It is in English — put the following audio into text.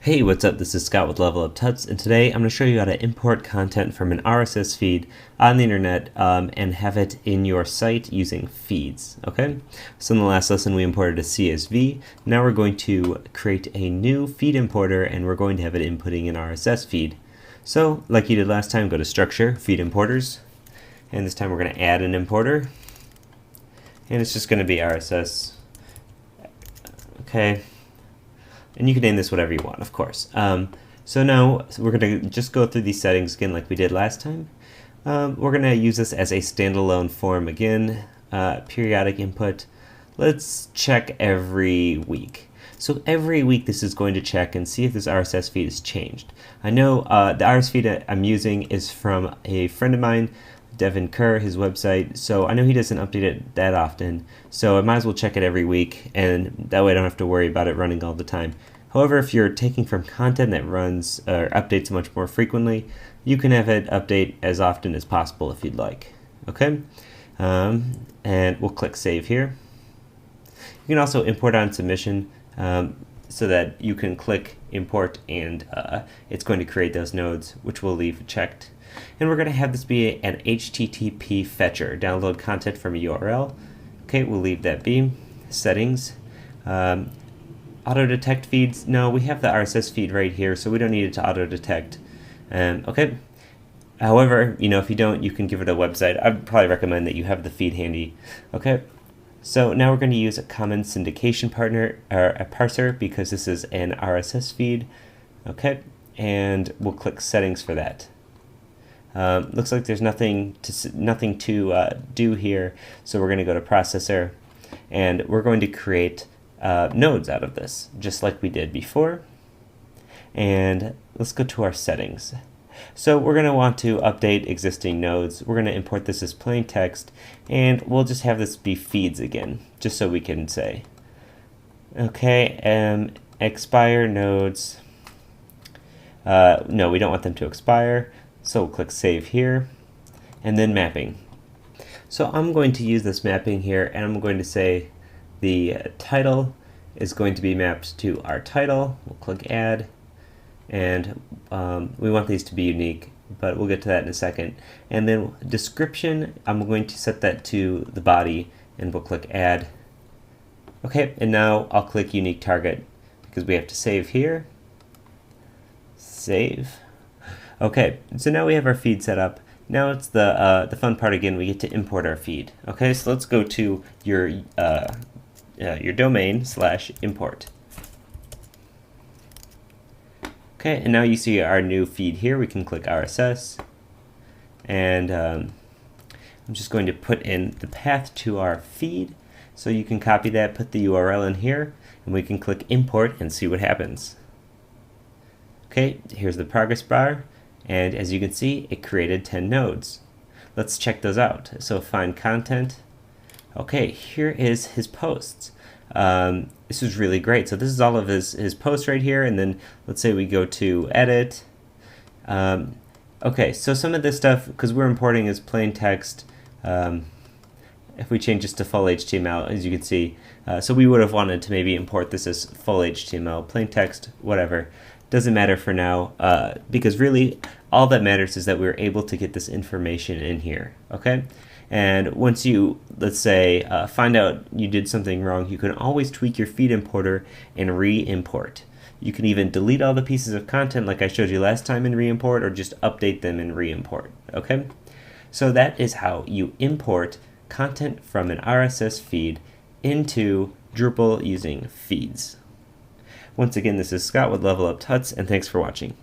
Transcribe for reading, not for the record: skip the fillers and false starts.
Hey, what's up? This is Scott with Level Up Tuts, and today I'm going to show you how to import content from an RSS feed on the internet and have it in your site using feeds, okay? So in the last lesson we imported a CSV. Now we're going to create a new feed importer and we're going to have it inputting an RSS feed. So like you did last time, go to Structure, Feed Importers, and this time we're going to add an importer, and it's just going to be RSS, okay? And you can name this whatever you want, of course. So now we're going to just go through these settings again like we did last time. We're going to use this as a standalone form again, periodic input. Let's check every week. So every week this is going to check and see if this RSS feed has changed. I know the RSS feed I'm using is from a friend of mine, Devin Kerr, his website, so I know he doesn't update it that often, so I might as well check it every week, and that way I don't have to worry about it running all the time. However, if you're taking from content that runs or updates much more frequently, you can have it update as often as possible if you'd like. Okay, and we'll click Save here. You can also import on submission, so that you can click Import and it's going to create those nodes, which we'll leave checked. And we're going to have this be an HTTP fetcher, download content from a URL. Okay, we'll leave that be. Settings. Auto detect feeds. No, we have the RSS feed right here, so we don't need it to auto detect. Okay. However, if you don't, you can give it a website. I'd probably recommend that you have the feed handy. Okay. So now we're going to use a common syndication partner, or a parser, because this is an RSS feed. Okay. And we'll click Settings for that. Looks like there's nothing to do here, so we're going to go to Processor, and we're going to create nodes out of this, just like we did before. And let's go to our settings. So we're going to want to update existing nodes. We're going to import this as plain text, and we'll just have this be feeds again, just so we can say. Okay, expire nodes. No, we don't want them to expire. So we'll click Save here, and then Mapping. So I'm going to use this mapping here, and I'm going to say the title is going to be mapped to our title. We'll click Add, and we want these to be unique, but we'll get to that in a second. And then description, I'm going to set that to the body, and we'll click Add. Okay, and now I'll click Unique Target, because we have to save here. Save. Okay, so now we have our feed set up. Now it's the fun part again. We get to import our feed. Okay, so let's go to your domain /import. Okay, and now you see our new feed here. We can click RSS, and I'm just going to put in the path to our feed. So you can copy that, put the URL in here, and we can click Import and see what happens. Okay, here's the progress bar. And as you can see, it created 10 nodes. Let's check those out. So find content. Okay, here is his posts. This is really great. So this is all of his posts right here. And then let's say we go to edit. Okay, so some of this stuff, because we're importing as plain text, if we change this to full HTML, as you can see, so we would have wanted to maybe import this as full HTML, plain text, whatever. Doesn't matter for now, because really all that matters is that we're able to get this information in here, okay? And once you, let's say, find out you did something wrong, you can always tweak your feed importer and re-import. You can even delete all the pieces of content like I showed you last time in re-import, or just update them in re-import, okay? So that is how you import content from an RSS feed into Drupal using feeds. Once again, this is Scott with Level Up Tuts, and thanks for watching.